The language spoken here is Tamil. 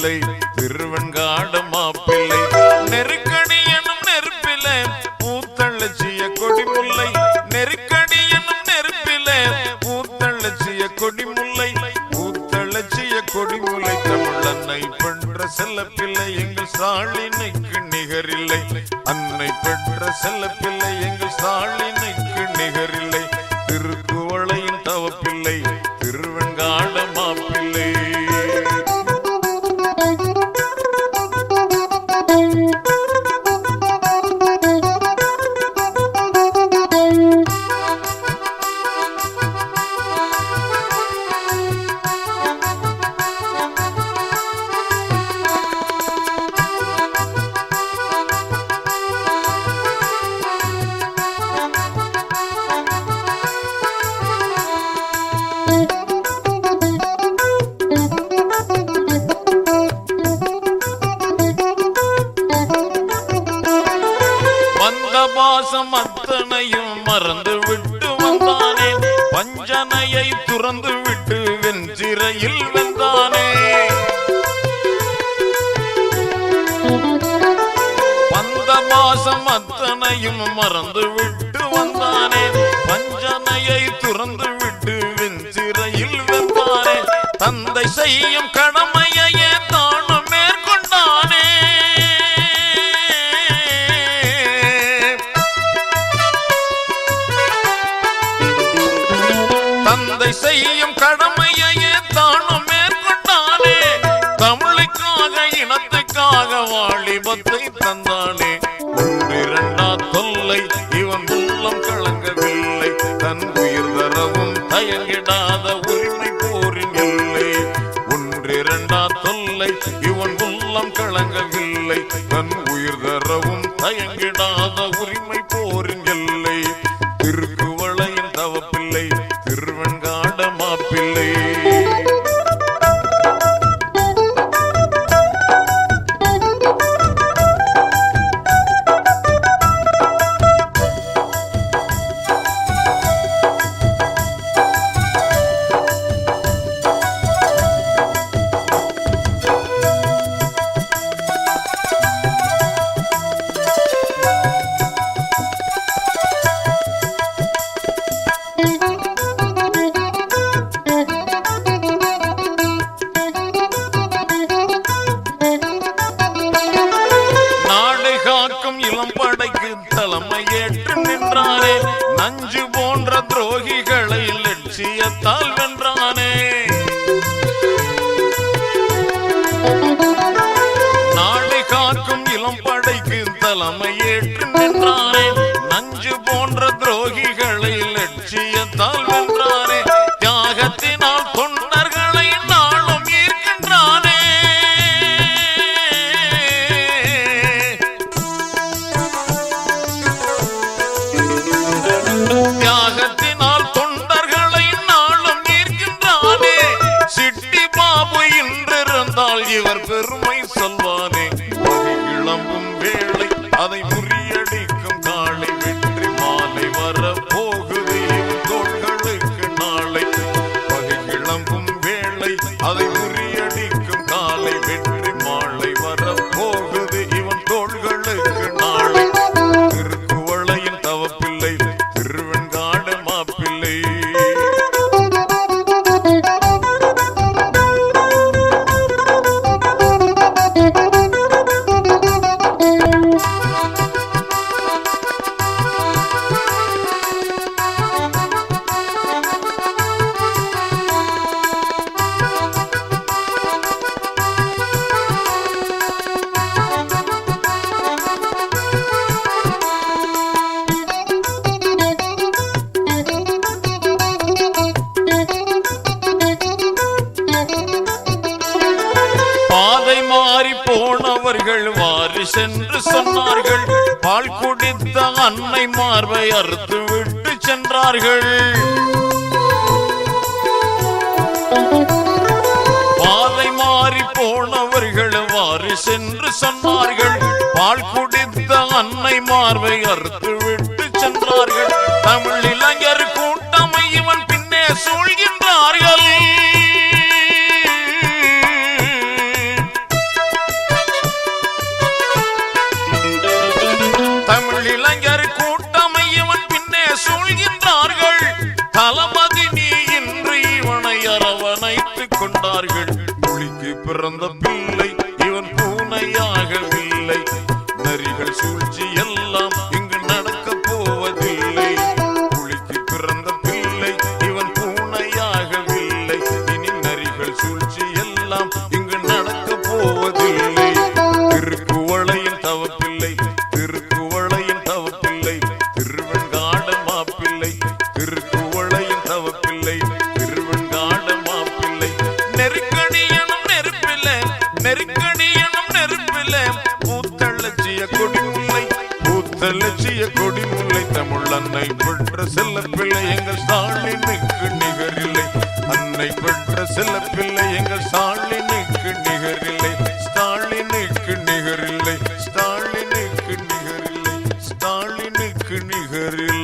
மாப்பிள்ளை திருவெண்காடு மாப்பிள்ளை நெருக்கடி எனும் நெருப்பிலே பூத்தளச்சிய கொடிமுல்லை நெருக்கடி எனும் நெருப்பிலே பூத்தளச்சிய கொடிமுல்லை பூத்தளச்சிய கொடிமுல்லை தமிழன்னை பெற்ற செல்லப்பிள்ளை எங்கள் ஸ்டாலினுக்கு நிகரில்லை அன்னை பெற்ற செல்லப்பிள்ளை எங்கள் ஸ்டாலினுக்கு நிகரில்லை திருக்குவளையின் தவப்பிள்ளை திருவெண்காடு மாப்பிள்ளை பாசம் அத்தனையும் மறந்து விட்டு வந்தானே பஞ்சனையை துறந்து விட்டு வெஞ்சிறையில் வெந்தானே பந்த பாசம் அத்தனையும் மறந்து விட்டு வந்தானே பஞ்சனையை துறந்து விட்டு வெஞ்சிறையில் வெந்தானே தந்தை செய்யும் கடமையையே தானும் மேற்கொண்டானே தந்தை செய்யும் கடமையையே தானும் மேற்கொண்டானே தமிழுக்காக இனத்துக்காக வாலிபத்தை தந்தானே ஒன்றிரண்டா தொல்லை இவன் உள்ளம் கலங்கவில்லை தன் உயிர் தரவும் தயங்கிடாத உரிமை போரின் இல்லை ஒன்றிரண்டா தொல்லை இவன் உள்ளம் கலங்கவில்லை தன் உயிர் தரவும் தயங்கிடாத உரிமை போரின் இல்லை திருக்குவளையின் தவப்பிள்ளை திருவெண்காடு மாப்பிள்ளை இளம்படைக்கு தலைமை ஏற்று நின்றானே நஞ்சு போன்ற துரோகிகளை லட்சியத்தால் வென்றானே நாடு காக்கும் இளம்படைக்கு தலைமை ஏற்று நின்றானே நஞ்சு போன்ற துரோகிகளை லட்சியத்தால் வென்றானே தியாகத்தினால் தொண்டர்களை நாளும் ஈர்க்கின்றானே தியாகத்தினால் தொண்டர்களை நாளும் ஈர்க்கின்றானே சிட்டி பாபு இன்றிருந்தால் இவர் பெருமை சொல்வானே இளம்பும் வேளை அதை முறியடிக்கும் காளை வெற்றி மாலை வர போகுது தோள்களுக்கு நாளை பகை கிளம்பும் வேளை அதை முறியடிக்கும் காலை வெற்றி மாலை வர போகுது இவன் தோள்களுக்கு நாளை திருக்குவளையின் தவப்பிள்ளை திருவெண்காடு மாப்பிள்ளை பாதை மாறி போனவர்கள் வாரி சென்று சொன்னார்கள் பால் குடித்த அன்னை மார்பை அறுத்து விட்டு சென்றார்கள் பாதை மாறி போனவர்கள் வாரி சென்று சொன்னார்கள் பால் குடித்த அன்னை மார்பை அறுத்து விட்டு சென்றார்கள் தமிழ் இளைஞர் கூட்டமை இவன் பின்னே சூழ்கின்றார்கள் கண்டார்கள். புலிக்கு பிறந்த பிள்ளை இவன் பூனையாகவில்லை. நரிகள் சூழ்ச்சி எல்லாம் இங்கு நடக்க போவதில்லை. புலிக்கு பிறந்த பிள்ளை இவன் பூனையாகவில்லை. இனி நரிகள் சூழ்ச்சி எல்லாம் இங்கு நடக்க போவதில்லை. திருக்குவளையின் தவப்பில்லை, திருக்குவளையின் தவப்பில்லை, திருவெண்காட மாப்பிள்ளை, திருக்குவளையின் தவப்பிள்ளை, திருவெண்காட மாப்பிள்ளை. நெருக்கடியனும் நெருப்பில்லை, நெருக்கடியனும் நெருப்பில்லை, பூத்தளச்சிய கொடிமுல்லை, பூத்தளச்சிய கொடிமுல்லை. தமிழ் அன்னை பெற்ற செல்லப்பிள்ளை எங்கள் ஸ்டாலினுக்கு நிகரில்லை. அன்னை பெற்ற செல்லப்பிள்ளை எங்கள் ஸ்டாலினுக்கு நிகரில்லை. ஸ்டாலினுக்கு நிகரில்லை, ஸ்டாலினுக்கு நிகரில்லை, ஸ்டாலினுக்கு நிகரில்லை.